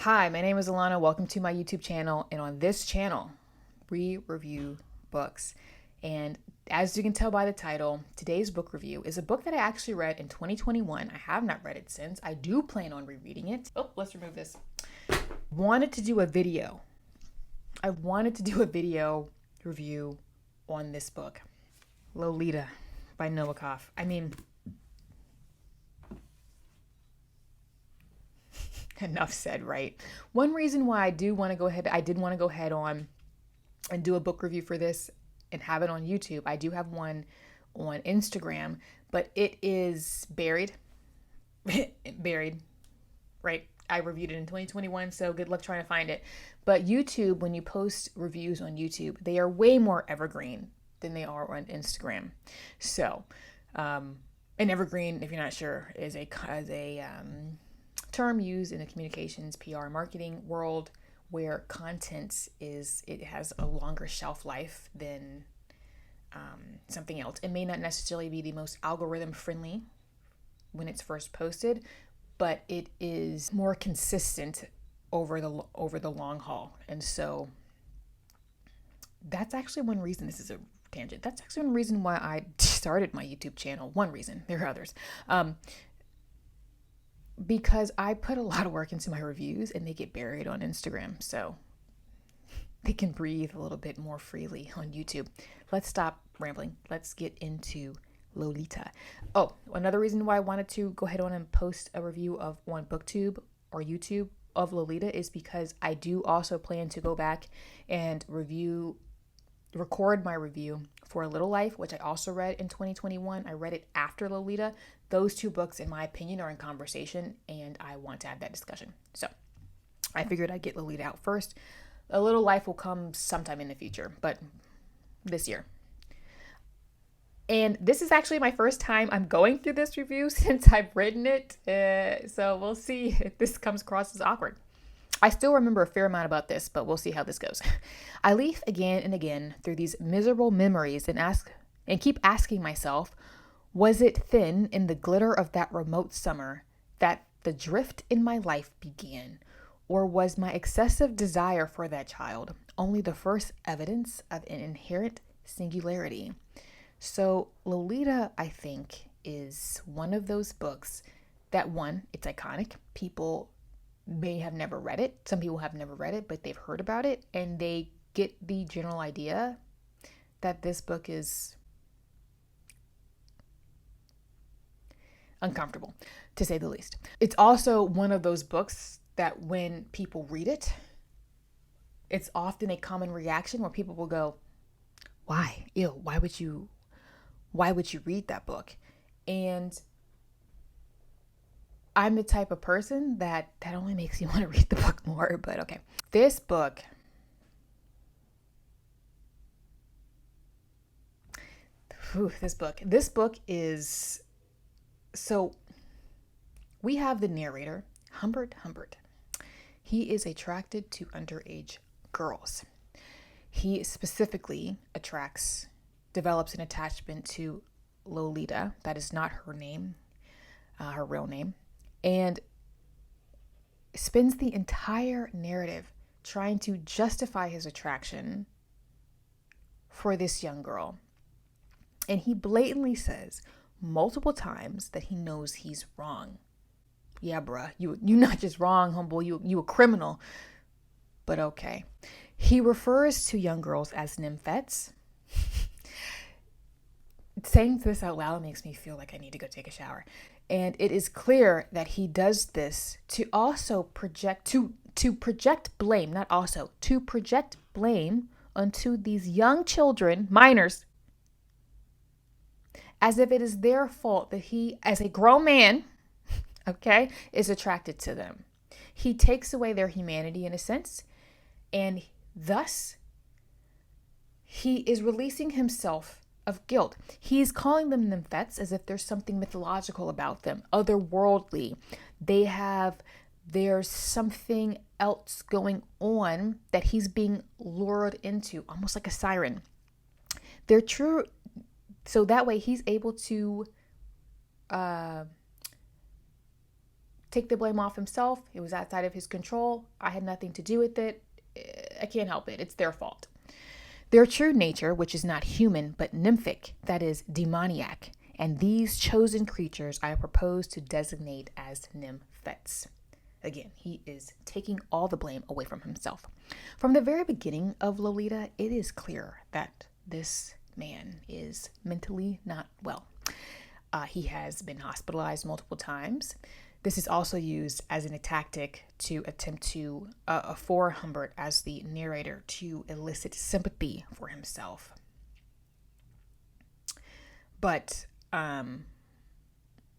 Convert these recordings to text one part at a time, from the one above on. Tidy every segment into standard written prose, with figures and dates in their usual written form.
Hi, my name is Alana. Welcome to my YouTube channel. And on this channel, we review books. And as you can tell by the title, today's book review is a book that I actually read in 2021. I have not read it since. I do plan on rereading it. Oh, let's remove this. Wanted to do a video. I wanted to do a video review on this book, Lolita by Nabokov. Enough said, right? One reason why I did want to go ahead on and do a book review for this and have it on YouTube. I do have one on Instagram, but it is buried. Buried, right? I reviewed it in 2021, so good luck trying to find it. But YouTube, when you post reviews on YouTube, they are way more evergreen than they are on Instagram. So, an evergreen, if you're not sure, is a term used in the communications, PR, marketing world where content it has a longer shelf life than something else. It may not necessarily be the most algorithm friendly when it's first posted, but it is more consistent over the long haul. And so that's actually one reason. This is a tangent. That's actually one reason why I started my YouTube channel. One reason. There are others. Because I put a lot of work into my reviews and they get buried on Instagram. So they can breathe a little bit more freely on YouTube. Let's stop rambling. Let's get into Lolita. Oh, another reason why I wanted to go ahead on and post a review of on BookTube or YouTube of Lolita is because I do also plan to go back and record my review for A Little Life, which I also read in 2021. I read it after Lolita. Those two books, in my opinion, are in conversation, and I want to have that discussion. So I figured I'd get Lolita out first. A Little Life will come sometime in the future, but this year. And this is actually my first time I'm going through this review since I've written it. So we'll see if this comes across as awkward. I still remember a fair amount about this, but we'll see how this goes. I leaf again and again through these miserable memories and keep asking myself, was it then in the glitter of that remote summer that the drift in my life began? Or was my excessive desire for that child only the first evidence of an inherent singularity? So Lolita, I think, is one of those books that, one, it's iconic. People may have never read it. Some people have never read it, but they've heard about it, and they get the general idea that this book is uncomfortable, to say the least. It's also one of those books that when people read it, it's often a common reaction where people will go, why? Ew, why would you read that book? And I'm the type of person that only makes you want to read the book more, but okay. This book is, so we have the narrator, Humbert. He is attracted to underage girls. He specifically develops an attachment to Lolita. That is not her name, her real name, and spends the entire narrative trying to justify his attraction for this young girl. And he blatantly says multiple times that he knows he's wrong. Yeah, bruh, you not just wrong, humble, you a criminal. But okay. He refers to young girls as nymphets. Saying this out loud makes me feel like I need to go take a shower. And it is clear that he does this to also project blame onto these young children, minors, as if it is their fault that he, as a grown man, okay, is attracted to them. He takes away their humanity in a sense, and thus he is releasing himself of guilt. He's calling them nymphets as if there's something mythological about them, otherworldly. There's something else going on that he's being lured into, almost like a siren. They're true. So that way he's able to take take the blame off himself. It was outside of his control. I had nothing to do with it. I can't help it. It's their fault. Their true nature, which is not human, but nymphic, that is demoniac, and these chosen creatures I propose to designate as nymphets. Again, he is taking all the blame away from himself. From the very beginning of Lolita, it is clear that this man is mentally not well. He has been hospitalized multiple times. This is also used as a tactic to attempt to, for Humbert as the narrator, to elicit sympathy for himself. But I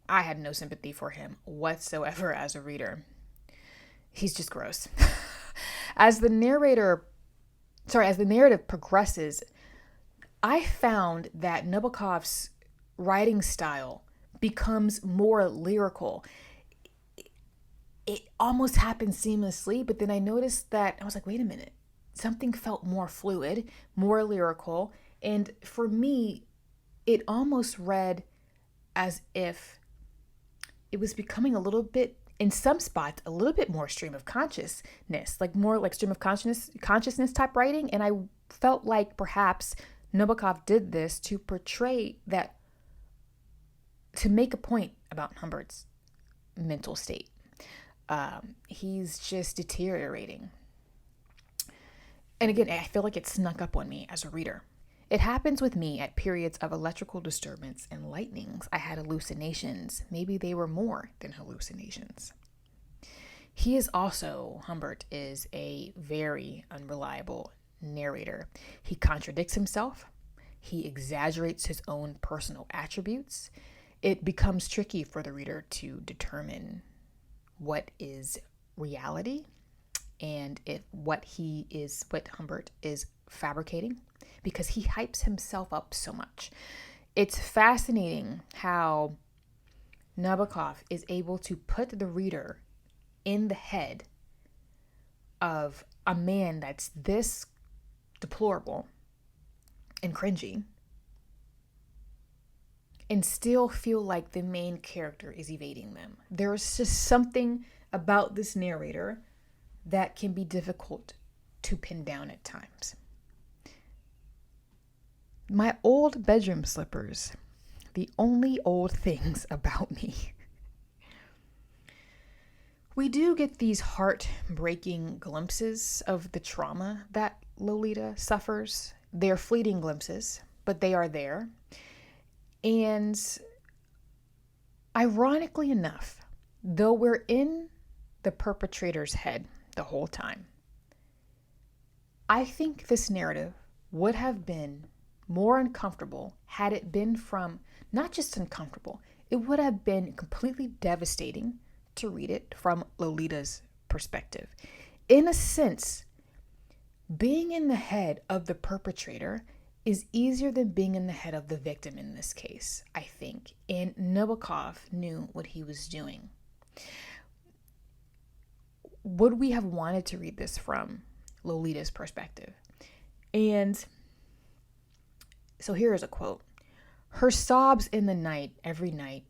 had no sympathy for him whatsoever as a reader. He's just gross. As the narrative progresses, I found that Nabokov's writing style becomes more lyrical. It almost happened seamlessly, but then I noticed that I was like, wait a minute, something felt more fluid, more lyrical. And for me, it almost read as if it was becoming a little bit, in some spots, a little bit more stream of consciousness, like more like stream of consciousness type writing. And I felt like perhaps Nabokov did this to portray that, to make a point about Humbert's mental state. He's just deteriorating. And again, I feel like it snuck up on me as a reader. It happens with me at periods of electrical disturbance and lightnings. I had hallucinations. Maybe they were more than hallucinations. He is also, Humbert is a very unreliable narrator. He contradicts himself. He exaggerates his own personal attributes. It becomes tricky for the reader to determine what is reality and what Humbert is fabricating, because he hypes himself up so much. It's fascinating how Nabokov is able to put the reader in the head of a man that's this deplorable and cringy and still feel like the main character is evading them. There's just something about this narrator that can be difficult to pin down at times. My old bedroom slippers, the only old things about me. We do get these heartbreaking glimpses of the trauma that Lolita suffers. They're fleeting glimpses, but they are there. And ironically enough, though we're in the perpetrator's head the whole time, I think this narrative would have been more uncomfortable had it been from, not just uncomfortable, it would have been completely devastating to read it from Lolita's perspective. In a sense, being in the head of the perpetrator is easier than being in the head of the victim in this case, I think. And Nabokov knew what he was doing. Would we have wanted to read this from Lolita's perspective? And so here is a quote. Her sobs in the night, every night,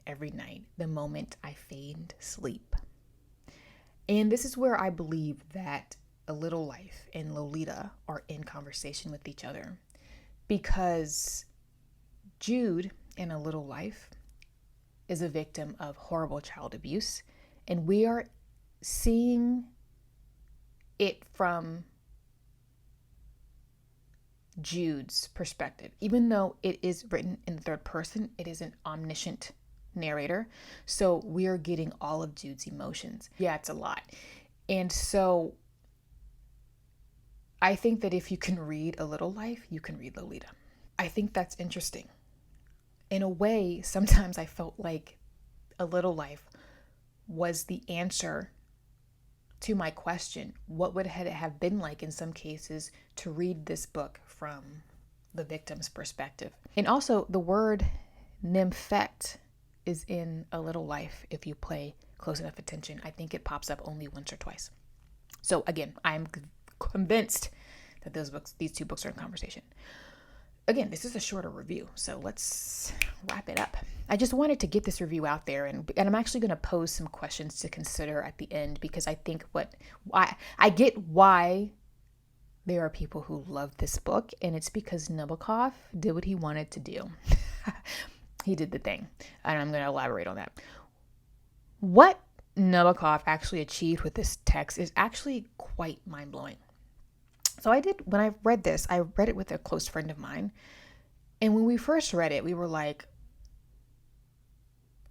the moment I feigned sleep. And this is where I believe that A Little Life and Lolita are in conversation with each other. Because Jude in A Little Life is a victim of horrible child abuse. And we are seeing it from Jude's perspective. Even though it is written in the third person, it is an omniscient narrator. So we are getting all of Jude's emotions. Yeah, it's a lot. And so I think that if you can read A Little Life, you can read Lolita. I think that's interesting. In a way, sometimes I felt like A Little Life was the answer to my question. What would it have been like in some cases to read this book from the victim's perspective? And also, the word nymphette is in A Little Life if you pay close enough attention. I think it pops up only once or twice. So again, I'm convinced that these two books are in conversation. again, this is a shorter review, so let's wrap it up. I just wanted to get this review out there, and I'm actually going to pose some questions to consider at the end, because I think I get why there are people who love this book, and it's because Nabokov did what he wanted to do. He did the thing, and I'm going to elaborate on that. What Nabokov actually achieved with this text is actually quite mind-blowing. So when I read this, I read it with a close friend of mine, and when we first read it, we were like,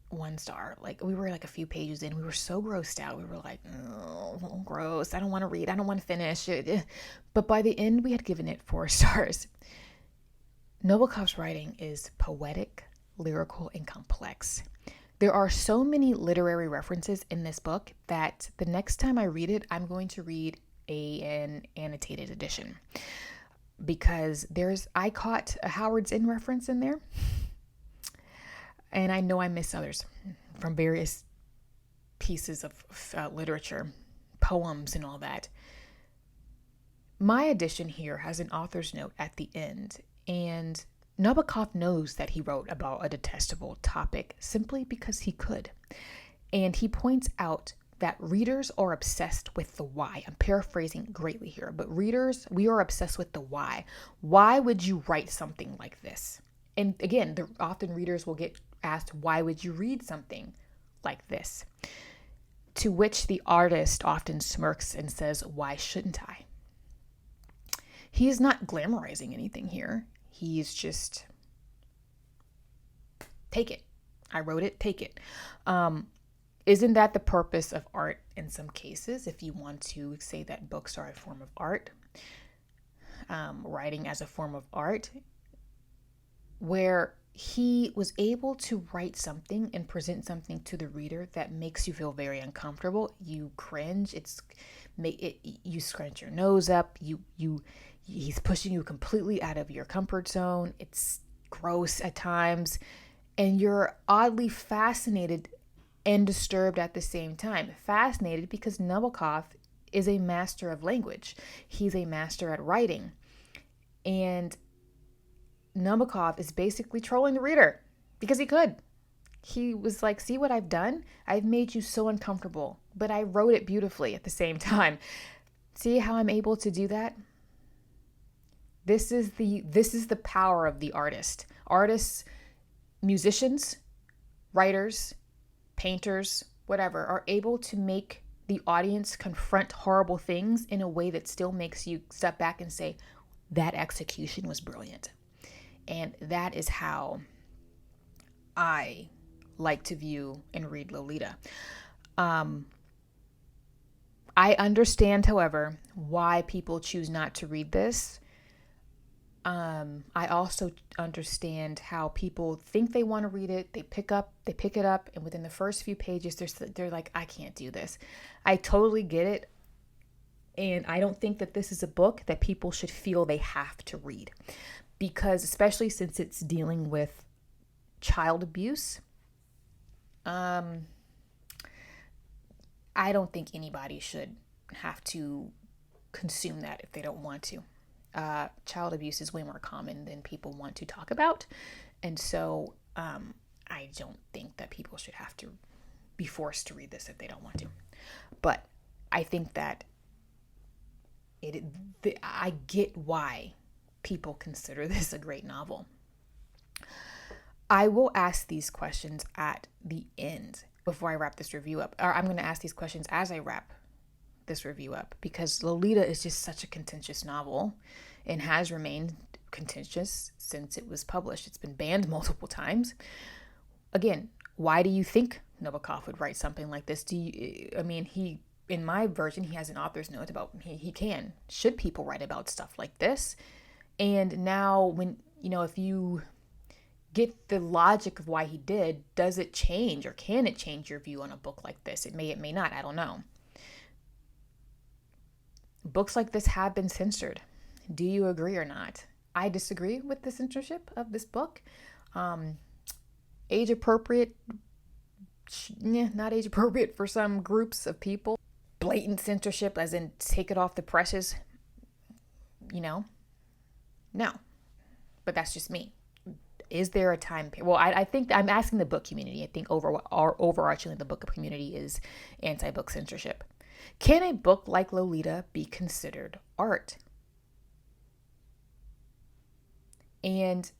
1 star. Like, we were like a few pages in, we were so grossed out. We were like, oh, gross. I don't want to read. I don't want to finish it. But by the end, we had given it 4 stars. Nabokov's writing is poetic, lyrical, and complex. There are so many literary references in this book that the next time I read it, I'm going to read an annotated edition, because I caught a Howard's Inn reference in there. And I know I missed others from various pieces of literature, poems, and all that. My edition here has an author's note at the end, and Nabokov knows that he wrote about a detestable topic simply because he could. And he points out that readers are obsessed with the why. I'm paraphrasing greatly here, but readers, we are obsessed with the why. Why would you write something like this? And again, often readers will get asked, why would you read something like this? To which the artist often smirks and says, why shouldn't I? He is not glamorizing anything here. He's just, take it. I wrote it, take it. Isn't that the purpose of art in some cases? If you want to say that books are a form of art, writing as a form of art, where he was able to write something and present something to the reader that makes you feel very uncomfortable. You cringe. You scrunch your nose up. He's pushing you completely out of your comfort zone. It's gross at times, and you're oddly fascinated and disturbed at the same time. Fascinated because Nabokov is a master of language. He's a master at writing, and Nabokov is basically trolling the reader because he could. He was like, see what I've done? I've made you so uncomfortable, but I wrote it beautifully at the same time. See how I'm able to do that? This is the power of the artist. Artists, musicians, writers, painters, whatever, are able to make the audience confront horrible things in a way that still makes you step back and say, that execution was brilliant. And that is how I like to view and read Lolita. I understand, however, why people choose not to read this. I also understand how people think they want to read it. They pick it up, and within the first few pages, they're like, I can't do this. I totally get it. And I don't think that this is a book that people should feel they have to read. Because especially since it's dealing with child abuse, I don't think anybody should have to consume that if they don't want to. Child abuse is way more common than people want to talk about. And so I don't think that people should have to be forced to read this if they don't want to. But I think that I get why people consider this a great novel. I will ask these questions at the end before I wrap this review up. Or I'm going to ask these questions as I wrap this review up, because Lolita is just such a contentious novel and has remained contentious since it was published. It's been banned multiple times. Again, why do you think Nabokov would write something like this? In my version, he has an author's note about should people write about stuff like this? And now if you get the logic of why he did, does it change, or can it change your view on a book like this? It may not, I don't know. Books like this have been censored. Do you agree or not? I disagree with the censorship of this book. Age appropriate, not age appropriate for some groups of people. Blatant censorship, as in take it off the presses, no. But but that's just me. Is there a time period? Well, I think I'm asking the book community. I think overarchingly the book community is anti-book censorship. Can a book like Lolita be considered art? And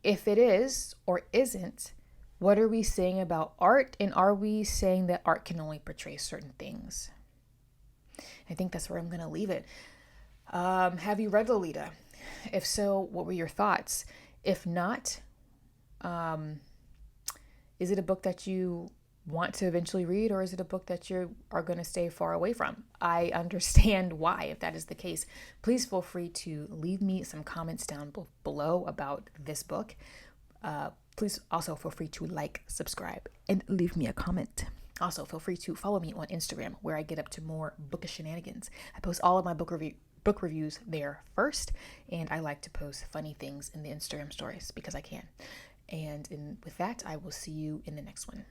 if it is or isn't, what are we saying about art? And are we saying that art can only portray certain things? I think that's where I'm going to leave it. Have you read Lolita? If so, what were your thoughts? If not, is it a book that you want to eventually read, or is it a book that you are going to stay far away from? I understand why, if that is the case. Please feel free to leave me some comments down below about this book. Please also feel free to like, subscribe, and leave me a comment. Also, feel free to follow me on Instagram, where I get up to more bookish shenanigans. I post all of my book reviews there first, and I like to post funny things in the Instagram stories because I can. And with that, I will see you in the next one.